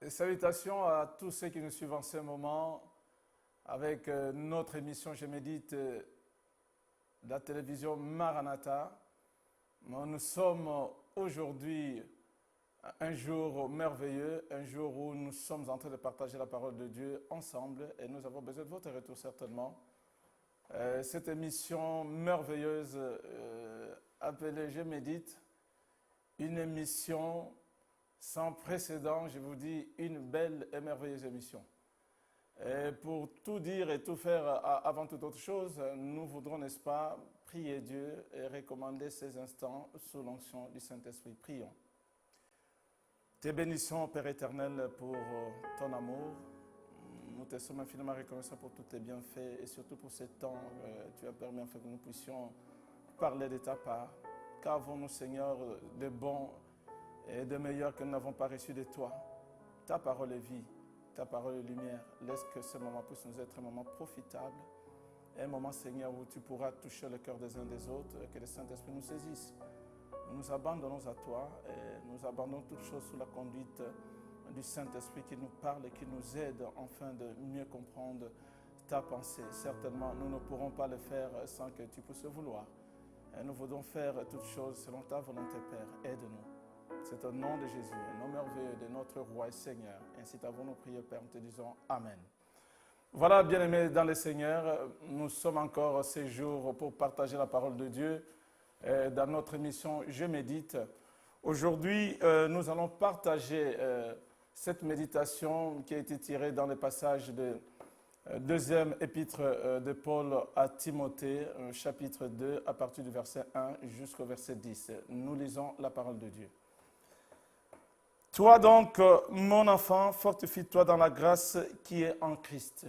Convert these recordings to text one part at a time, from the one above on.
Et salutations à tous ceux qui nous suivent en ce moment avec notre émission Je médite de la télévision Maranatha. Nous sommes aujourd'hui un jour merveilleux, un jour où nous sommes en train de partager la parole de Dieu ensemble et nous avons besoin de votre retour certainement. Cette émission merveilleuse appelée Je médite, une émission sans précédent, je vous dis, une belle et merveilleuse émission. Et pour tout dire et tout faire avant toute autre chose, nous voudrons, n'est-ce pas, prier Dieu et recommander ces instants sous l'onction du Saint-Esprit. Prions. Te bénissons, Père éternel, pour ton amour. Nous te sommes infiniment reconnaissants pour tous tes bienfaits et surtout pour ce temps que tu as permis afin que nous puissions parler de ta part. Qu'avons-nous, Seigneur, de bon et de meilleur que nous n'avons pas reçu de toi? Ta parole est vie, ta parole est lumière. Laisse que ce moment puisse nous être un moment profitable, un moment, Seigneur, où tu pourras toucher le cœur des uns des autres et que le Saint-Esprit nous saisisse. Nous nous abandonnons à toi et nous abandonnons toutes choses sous la conduite du Saint-Esprit qui nous parle et qui nous aide afin de mieux comprendre ta pensée. Certainement, nous ne pourrons pas le faire sans que tu puisses le vouloir. Et nous voulons faire toutes choses selon ta volonté, Père. Aide-nous. C'est au nom de Jésus, au nom merveilleux de notre Roi et Seigneur. Ainsi t'avons-nous prié, Père, nous te disons Amen. Voilà, bien-aimés dans le Seigneur, nous sommes encore ces jours pour partager la parole de Dieu dans notre émission Je médite. Aujourd'hui, nous allons partager cette méditation qui a été tirée dans le passage de deuxième épître de Paul à Timothée, chapitre 2, à partir du verset 1 jusqu'au verset 10. Nous lisons la parole de Dieu. Toi donc, mon enfant, fortifie-toi dans la grâce qui est en Christ.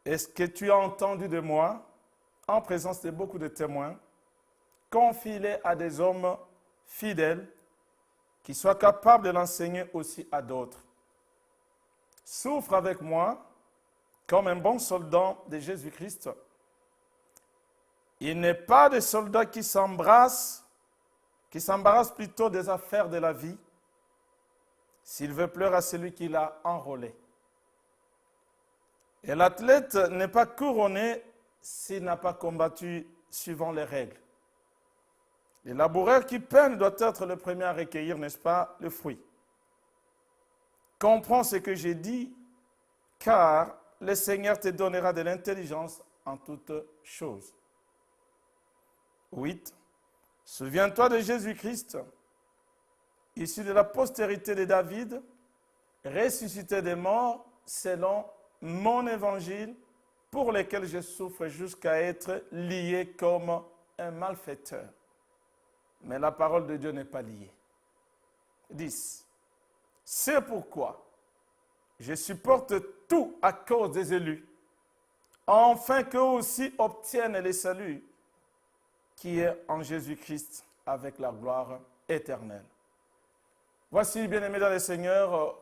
Est-ce que tu as entendu de moi, en présence de beaucoup de témoins, confie-les à des hommes fidèles qui soient capables de l'enseigner aussi à d'autres. Souffre avec moi comme un bon soldat de Jésus-Christ. Il n'est pas de soldat qui s'embarrasse plutôt des affaires de la vie, s'il veut plaire à celui qui l'a enrôlé. Et l'athlète n'est pas couronné s'il n'a pas combattu suivant les règles. Le laboureur qui peine doit être le premier à recueillir, n'est-ce pas, le fruit. Comprends ce que j'ai dit, car le Seigneur te donnera de l'intelligence en toutes choses. 8. Souviens-toi de Jésus-Christ, issu de la postérité de David, ressuscité des morts selon mon évangile, pour lequel je souffre jusqu'à être lié comme un malfaiteur. Mais la parole de Dieu n'est pas liée. 10. C'est pourquoi je supporte tout à cause des élus, afin qu'eux aussi obtiennent le salut qui est en Jésus-Christ avec la gloire éternelle. Voici, bien-aimés dans le Seigneur,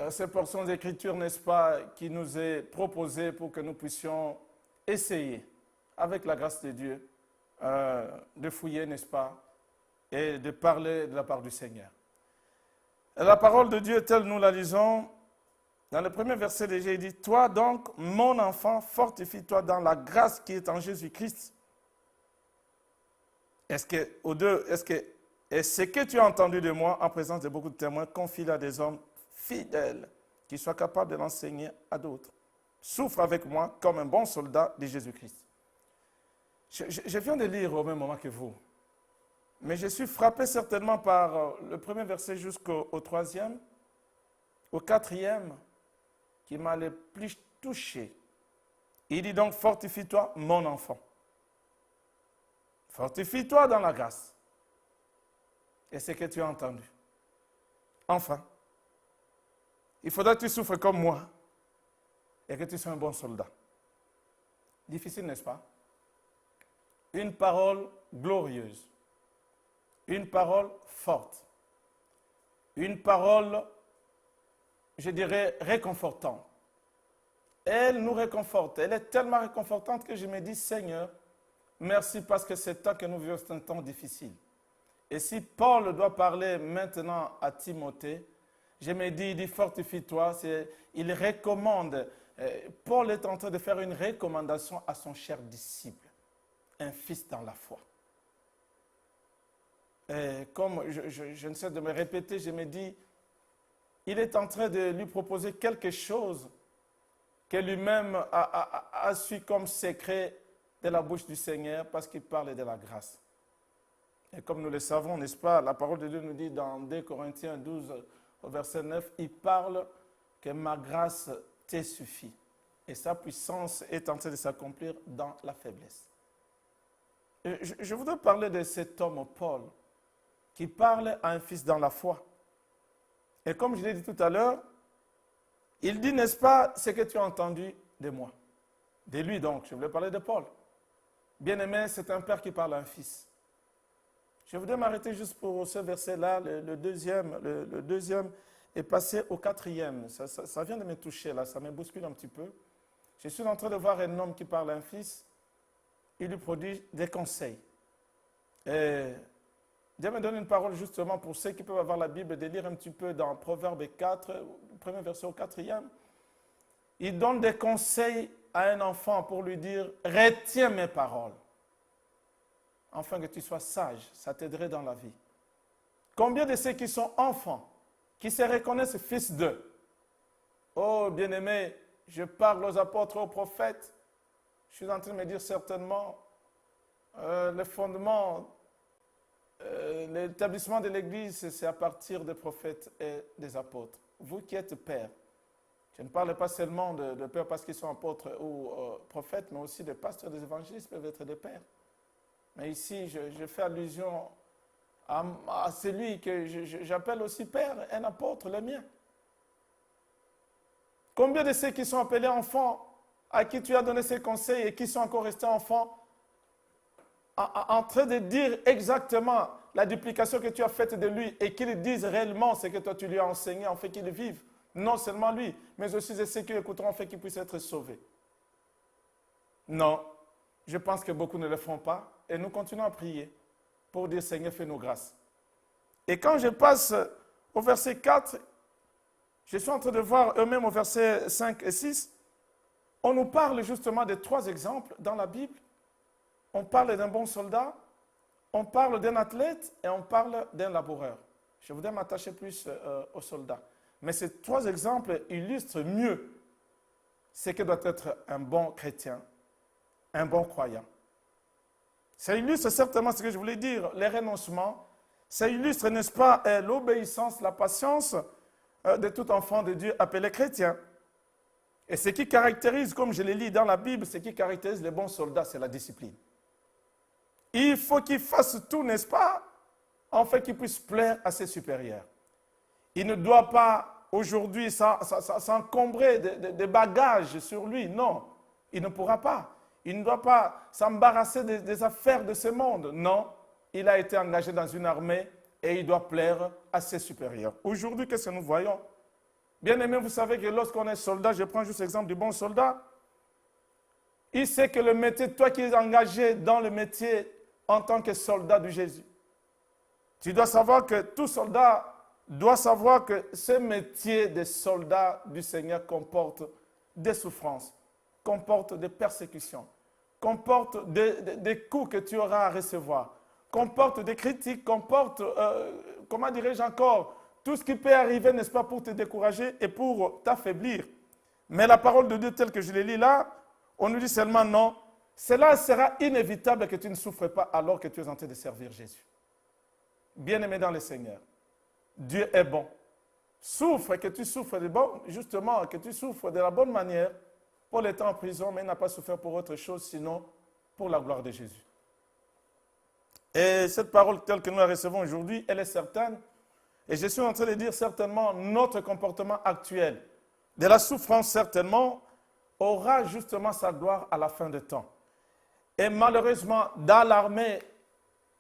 ces portions d'écriture, n'est-ce pas, qui nous est proposée pour que nous puissions essayer, avec la grâce de Dieu, de fouiller, n'est-ce pas, et de parler de la part du Seigneur. Et la parole de Dieu, telle nous la lisons, dans le premier verset déjà, il dit, « Toi donc, mon enfant, fortifie-toi dans la grâce qui est en Jésus-Christ. » Et ce que tu as entendu de moi en présence de beaucoup de témoins, confie-le à des hommes fidèles qui soient capables de l'enseigner à d'autres. Souffre avec moi comme un bon soldat de Jésus-Christ. Je viens de lire au même moment que vous, mais je suis frappé certainement par le premier verset jusqu'au troisième, au quatrième, qui m'a le plus touché. Il dit donc, fortifie-toi, mon enfant. Fortifie-toi dans la grâce. Et c'est ce que tu as entendu. Enfin, il faudra que tu souffres comme moi et que tu sois un bon soldat. Difficile, n'est-ce pas? Une parole glorieuse, une parole forte, une parole, je dirais, réconfortante. elle nous réconforte. Elle est tellement réconfortante que je me dis, Seigneur, merci parce que c'est temps que nous vivons, c'est un temps difficile. Et si Paul doit parler maintenant à Timothée, je me dis, il dit, fortifie-toi. Il recommande, Paul est en train de faire une recommandation à son cher disciple, un fils dans la foi. Et comme je ne sais de me répéter, je me dis, il est en train de lui proposer quelque chose que lui-même a su comme secret de la bouche du Seigneur parce qu'il parle de la grâce. Et comme nous le savons, n'est-ce pas, la parole de Dieu nous dit dans 2 Corinthiens 12, au verset 9, il parle que ma grâce te suffit. Et sa puissance est en train de s'accomplir dans la faiblesse. Et je voudrais parler de cet homme, Paul, qui parle à un fils dans la foi. Et comme je l'ai dit tout à l'heure, il dit, n'est-ce pas, ce que tu as entendu de moi. De lui donc, je voulais parler de Paul. Bien-aimé, c'est un père qui parle à un fils. Je voudrais m'arrêter juste pour ce verset-là, le deuxième est passé au 4e. Ça vient de me toucher là, ça me bouscule un petit peu. Je suis en train de voir un homme qui parle à un fils, il lui produit des conseils. Et Dieu me donne une parole justement pour ceux qui peuvent avoir la Bible, de lire un petit peu dans Proverbe 4, le premier verset au 4e. Il donne des conseils à un enfant pour lui dire, retiens mes paroles, afin que tu sois sage, ça t'aiderait dans la vie. Combien de ceux qui sont enfants, qui se reconnaissent fils d'eux? Oh, bien-aimé, je parle aux apôtres, aux prophètes. Je suis en train de me dire certainement, le fondement, l'établissement de l'Église, c'est à partir des prophètes et des apôtres. Vous qui êtes pères, je ne parle pas seulement de pères parce qu'ils sont apôtres ou prophètes, mais aussi des pasteurs, des évangélistes peuvent être des pères. Mais ici, je fais allusion à celui que j'appelle aussi père, un apôtre, le mien. Combien de ceux qui sont appelés enfants, à qui tu as donné ces conseils et qui sont encore restés enfants, en train de dire exactement la duplication que tu as faite de lui et qu'ils disent réellement ce que toi tu lui as enseigné, en fait qu'il vive. Non seulement lui, mais aussi ceux qui écouteront, en fait qu'ils puissent être sauvés. Non, je pense que beaucoup ne le font pas et nous continuons à prier pour dire Seigneur, fais-nous grâce. Et quand je passe au verset 4, je suis en train de voir eux-mêmes au verset 5 et 6, on nous parle justement de 3 exemples dans la Bible. On parle d'un bon soldat, on parle d'un athlète et on parle d'un laboureur. Je voudrais m'attacher plus aux soldats. Mais ces 3 exemples illustrent mieux ce que doit être un bon chrétien, un bon croyant. Ça illustre certainement ce que je voulais dire, les renoncements. Ça illustre, n'est-ce pas, l'obéissance, la patience de tout enfant de Dieu appelé chrétien. Et ce qui caractérise, comme je l'ai lu dans la Bible, ce qui caractérise les bons soldats, c'est la discipline. Il faut qu'ils fassent tout, n'est-ce pas, en fait qu'ils puissent plaire à ses supérieurs. Il ne doit pas aujourd'hui s'encombrer de bagages sur lui, non, il ne pourra pas. Il ne doit pas s'embarrasser des affaires de ce monde, non. Il a été engagé dans une armée et il doit plaire à ses supérieurs. Aujourd'hui, qu'est-ce que nous voyons? Bien aimé, vous savez que lorsqu'on est soldat, je prends juste l'exemple du bon soldat, il sait que le métier, toi qui es engagé dans le métier en tant que soldat de Jésus, tu dois savoir que tout soldat doit savoir que ce métier de soldat du Seigneur comporte des souffrances, comporte des persécutions, comporte des coups que tu auras à recevoir, comporte des critiques, comporte, comment dirais-je encore, tout ce qui peut arriver, n'est-ce pas, pour te décourager et pour t'affaiblir. Mais la parole de Dieu telle que je l'ai lis là, on nous dit seulement non, cela sera inévitable que tu ne souffres pas alors que tu es en train de servir Jésus. Bien-aimé dans le Seigneur, Dieu est bon. Souffre, que tu souffres de bon, justement, que tu souffres de la bonne manière. Paul était en prison, mais il n'a pas souffert pour autre chose, sinon pour la gloire de Jésus. Et cette parole telle que nous la recevons aujourd'hui, elle est certaine. Et je suis en train de dire certainement notre comportement actuel, de la souffrance certainement, aura justement sa gloire à la fin des temps. Et malheureusement, dans l'armée,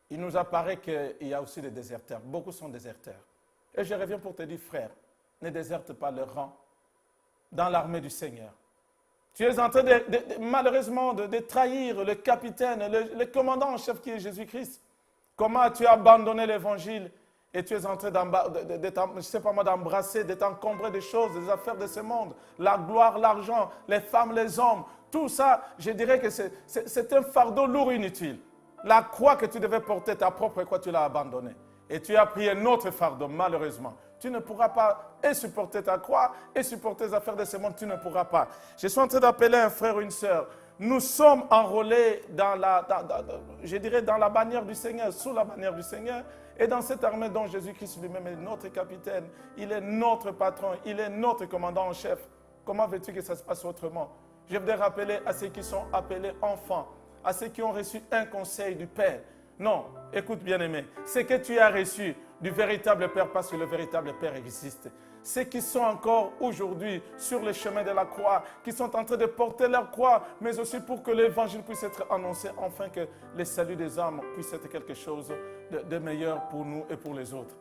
il nous apparaît qu'il y a aussi des déserteurs. Beaucoup sont déserteurs. Et je reviens pour te dire, frère, ne déserte pas le rang dans l'armée du Seigneur. Tu es en train malheureusement de trahir le capitaine, le commandant en chef qui est Jésus-Christ. Comment tu as abandonné l'évangile et tu es en train d'embrasser, de t'encombrer des choses, des affaires de ce monde, la gloire, l'argent, les femmes, les hommes. Tout ça, je dirais que c'est un fardeau lourd et inutile. La croix que tu devais porter, ta propre croix, tu l'as abandonnée. Et tu as pris un autre fardeau, malheureusement. Tu ne pourras pas supporter ta croix et supporter les affaires de ce monde, tu ne pourras pas. Je suis en train d'appeler un frère ou une sœur. Nous sommes enrôlés dans la bannière du Seigneur, sous la bannière du Seigneur. Et dans cette armée dont Jésus-Christ lui-même est notre capitaine, il est notre patron, il est notre commandant en chef. Comment veux-tu que ça se passe autrement? Je voudrais rappeler à ceux qui sont appelés enfants, à ceux qui ont reçu un conseil du Père. Non, écoute bien-aimé, ce que tu as reçu du véritable Père, parce que le véritable Père existe. Ceux qui sont encore aujourd'hui sur le chemin de la croix, qui sont en train de porter leur croix, mais aussi pour que l'évangile puisse être annoncé, afin que le salut des âmes puisse être quelque chose de meilleur pour nous et pour les autres.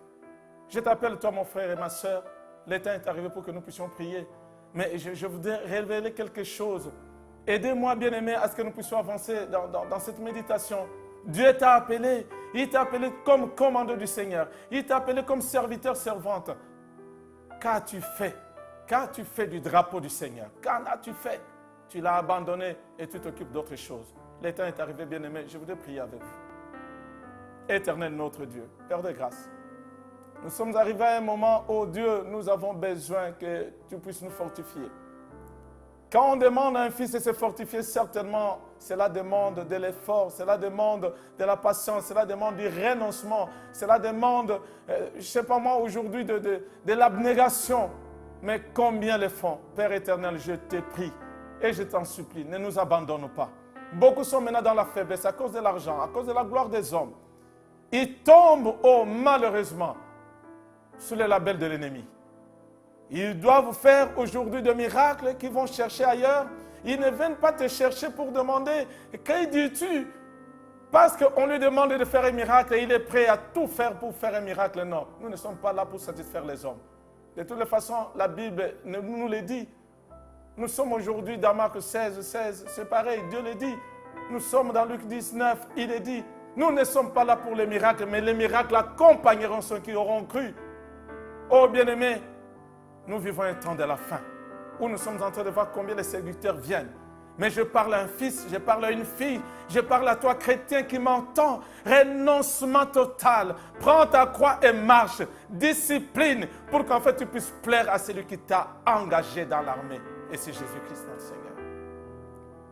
Je t'appelle, toi, mon frère et ma soeur. Le temps est arrivé pour que nous puissions prier. Mais je voudrais révéler quelque chose. Aidez-moi, bien-aimé, à ce que nous puissions avancer dans cette méditation. Dieu t'a appelé. Il t'a appelé comme commandeur du Seigneur. Il t'a appelé comme serviteur, servante. Qu'as-tu fait? Qu'as-tu fait du drapeau du Seigneur? Qu'en as-tu fait? Tu l'as abandonné et tu t'occupes d'autres choses. Le temps est arrivé, bien-aimé. Je voudrais prier avec vous. Éternel notre Dieu, Père de grâce, nous sommes arrivés à un moment où, Dieu, nous avons besoin que tu puisses nous fortifier. Quand on demande à un fils de se fortifier, certainement, cela demande de l'effort, cela demande de la patience, cela demande du renoncement, cela demande, je ne sais pas moi, aujourd'hui, de l'abnégation. Mais combien le font? Père éternel, je te prie et je t'en supplie, ne nous abandonne pas. Beaucoup sont maintenant dans la faiblesse à cause de l'argent, à cause de la gloire des hommes. Ils tombent, malheureusement, sous le label de l'ennemi. Ils doivent faire aujourd'hui des miracles qu'ils vont chercher ailleurs. Ils ne viennent pas te chercher pour demander « Que dis-tu » Parce qu'on lui demande de faire un miracle et il est prêt à tout faire pour faire un miracle. Non, nous ne sommes pas là pour satisfaire les hommes. De toutes les façons, la Bible nous le dit. Nous sommes aujourd'hui dans Marc 16, c'est pareil, Dieu le dit. Nous sommes dans Luc 19, il est dit. Nous ne sommes pas là pour les miracles, mais les miracles accompagneront ceux qui auront cru. Oh bien-aimés, nous vivons un temps de la fin, où nous sommes en train de voir combien les séducteurs viennent. Mais je parle à un fils, je parle à une fille, je parle à toi chrétien qui m'entend. Renoncement total. Prends ta croix et marche. Discipline pour qu'en fait tu puisses plaire à celui qui t'a engagé dans l'armée. Et c'est Jésus-Christ notre Seigneur.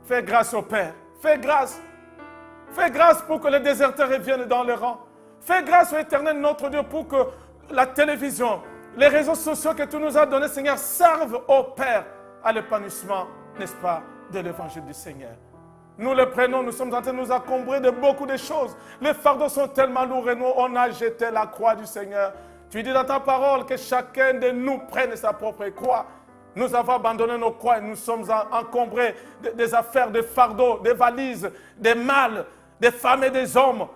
Fais grâce au Père. Fais grâce. Fais grâce pour que les déserteurs reviennent dans le rang. Fais grâce au Éternel notre Dieu pour que la télévision, les réseaux sociaux que tu nous as donnés, Seigneur, servent au Père à l'épanouissement, n'est-ce pas, de l'évangile du Seigneur. Nous le prenons, nous sommes en train de nous encombrer de beaucoup de choses. Les fardeaux sont tellement lourds et nous, on a jeté la croix du Seigneur. Tu dis dans ta parole que chacun de nous prenne sa propre croix. Nous avons abandonné nos croix et nous sommes encombrés des affaires, des fardeaux, des valises, des mâles, des femmes et des hommes.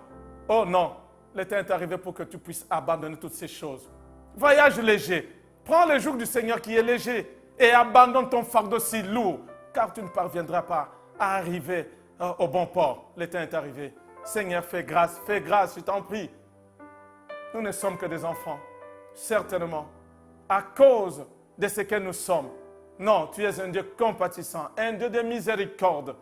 Oh non, le temps est arrivé pour que tu puisses abandonner toutes ces choses. Voyage léger. Prends le joug du Seigneur qui est léger et abandonne ton fardeau si lourd, car tu ne parviendras pas à arriver au bon port. Le temps est arrivé. Seigneur, fais grâce, je t'en prie. Nous ne sommes que des enfants, certainement, à cause de ce que nous sommes. Non, tu es un Dieu compatissant, un Dieu de miséricorde.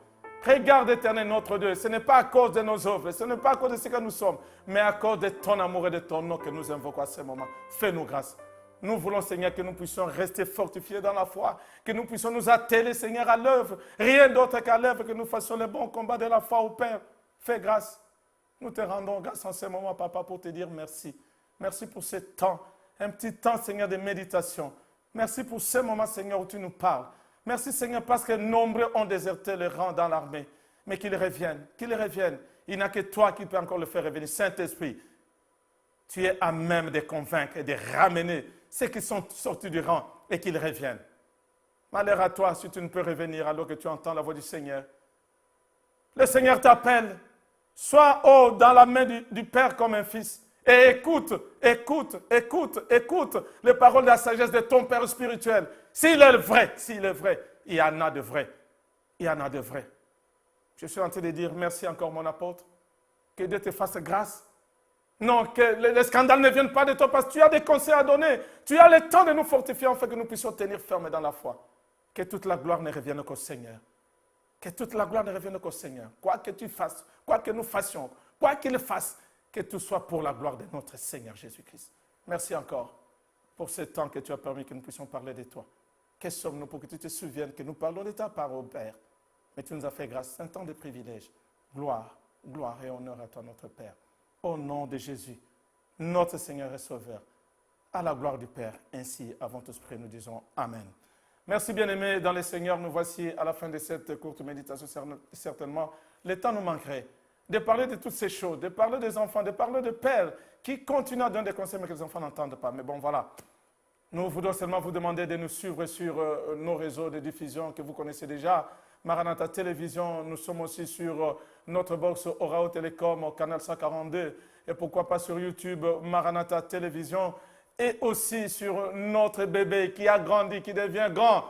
Regarde, Éternel, notre Dieu, ce n'est pas à cause de nos œuvres, ce n'est pas à cause de ce que nous sommes, mais à cause de ton amour et de ton nom que nous invoquons à ce moment. Fais-nous grâce. Nous voulons, Seigneur, que nous puissions rester fortifiés dans la foi, que nous puissions nous atteler, Seigneur, à l'œuvre. Rien d'autre qu'à l'œuvre, que nous fassions le bon combat de la foi au Père. Fais grâce. Nous te rendons grâce en ce moment, Papa, pour te dire merci. Merci pour ce temps, un petit temps, Seigneur, de méditation. Merci pour ce moment, Seigneur, où tu nous parles. Merci, Seigneur, parce que nombreux ont déserté le rang dans l'armée. Mais qu'ils reviennent, qu'ils reviennent. Il n'y a que toi qui peux encore le faire revenir. Saint-Esprit, tu es à même de convaincre et de ramener ceux qui sont sortis du rang et qu'ils reviennent. Malheur à toi si tu ne peux revenir alors que tu entends la voix du Seigneur. Le Seigneur t'appelle. Sois dans la main du Père comme un fils. Et écoute les paroles de la sagesse de ton Père spirituel. S'il est vrai, il y en a de vrai. il y en a de vrais. Je suis en train de dire merci encore mon apôtre, que Dieu te fasse grâce. Non, que les scandales ne viennent pas de toi parce que tu as des conseils à donner. Tu as le temps de nous fortifier afin que nous puissions tenir ferme dans la foi. Que toute la gloire ne revienne qu'au Seigneur. Que toute la gloire ne revienne qu'au Seigneur. Quoi que tu fasses, quoi que nous fassions, quoi qu'il fasse, que tout soit pour la gloire de notre Seigneur Jésus-Christ. Merci encore pour ce temps que tu as permis que nous puissions parler de toi. Que sommes-nous pour que tu te souviennes que nous parlons de ta parole, Père. Mais tu nous as fait grâce, c'est un temps de privilège. Gloire, gloire et honneur à toi, notre Père. Au nom de Jésus, notre Seigneur et Sauveur, à la gloire du Père. Ainsi, avant tout près, nous disons Amen. Merci bien-aimés dans le Seigneur. Nous voici à la fin de cette courte méditation. Certainement, le temps nous manquerait de parler de toutes ces choses, de parler des enfants, de parler de pères qui continuent à donner des conseils, mais que les enfants n'entendent pas. Mais bon, voilà. Nous voudrons seulement vous demander de nous suivre sur nos réseaux de diffusion que vous connaissez déjà. Maranatha Télévision, nous sommes aussi sur notre box Orao Télécom au canal 142 et pourquoi pas sur YouTube Maranatha Télévision et aussi sur notre bébé qui a grandi, qui devient grand.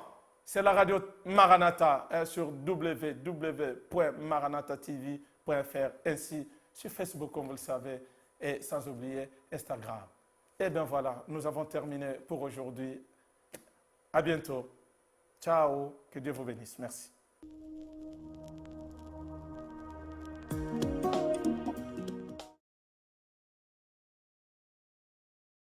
C'est la radio Maranatha sur www.maranathatv.fr ainsi sur Facebook comme vous le savez et sans oublier Instagram. Et bien voilà, nous avons terminé pour aujourd'hui. À bientôt. Ciao, que Dieu vous bénisse. Merci.